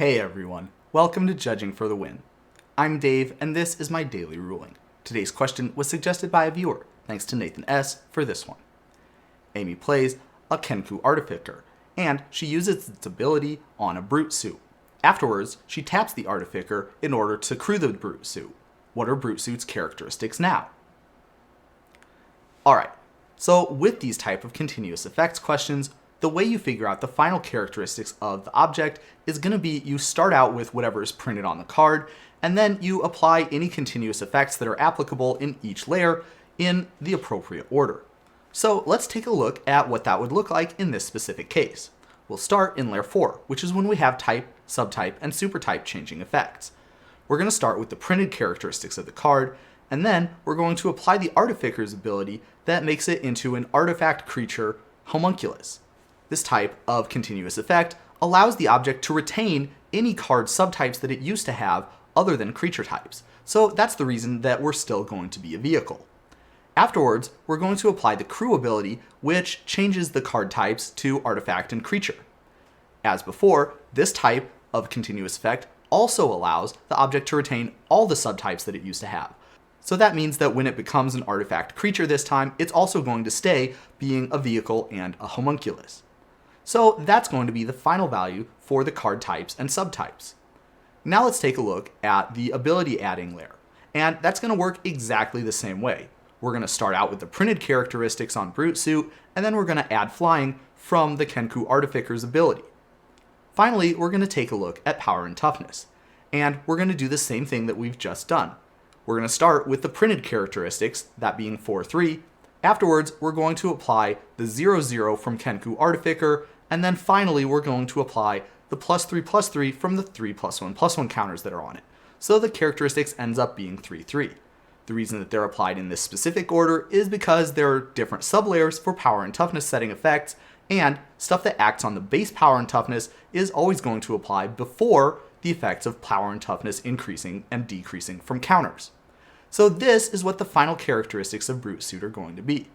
Hey everyone, welcome to Judging for the Win. I'm Dave, and this is my daily ruling. Today's question was suggested by a viewer, thanks to Nathan S. for this one. Amy plays a Kenku Artificer, and she uses its ability on a brute suit. Afterwards, she taps the Artificer in order to crew the brute suit. What are brute suit's characteristics now? Alright, so with these type of continuous effects questions, the way you figure out the final characteristics of the object is going to be you start out with whatever is printed on the card, and then you apply any continuous effects that are applicable in each layer in the appropriate order. So let's take a look at what that would look like in this specific case. We'll start in layer 4, which is when we have type, subtype, and supertype changing effects. We're going to start with the printed characteristics of the card, and then we're going to apply the Artificer's ability that makes it into an artifact creature Homunculus. This type of continuous effect allows the object to retain any card subtypes that it used to have other than creature types. So that's the reason that we're still going to be a vehicle. Afterwards, we're going to apply the crew ability, which changes the card types to artifact and creature. As before, this type of continuous effect also allows the object to retain all the subtypes that it used to have. So that means that when it becomes an artifact creature this time, it's also going to stay being a vehicle and a homunculus. So that's going to be the final value for the card types and subtypes. Now let's take a look at the ability adding layer. And that's going to work exactly the same way. We're going to start out with the printed characteristics on brute suit, and then we're going to add flying from the Kenku Artificer's ability. Finally, we're going to take a look at power and toughness. And we're going to do the same thing that we've just done. We're going to start with the printed characteristics, that being 4-3. Afterwards, we're going to apply the 0-0 from Kenku Artificer, and then finally we're going to apply the +3/+3 from the 3+1/+1 counters that are on it. So the characteristics ends up being 3-3. The reason that they're applied in this specific order is because there are different sublayers for power and toughness setting effects, and stuff that acts on the base power and toughness is always going to apply before the effects of power and toughness increasing and decreasing from counters. So this is what the final characteristics of brute suit are going to be.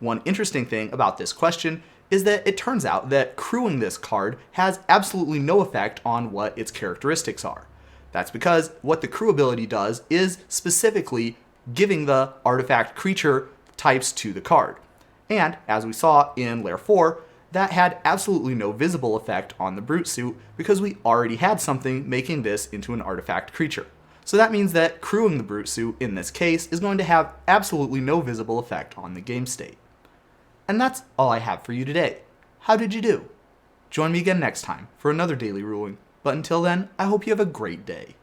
One interesting thing about this question is that it turns out that crewing this card has absolutely no effect on what its characteristics are. That's because what the crew ability does is specifically giving the artifact creature types to the card. And as we saw in layer 4, that had absolutely no visible effect on the brute suit because we already had something making this into an artifact creature. So that means that crewing the brute suit in this case is going to have absolutely no visible effect on the game state. And that's all I have for you today. How did you do? Join me again next time for another daily ruling, but until then, I hope you have a great day.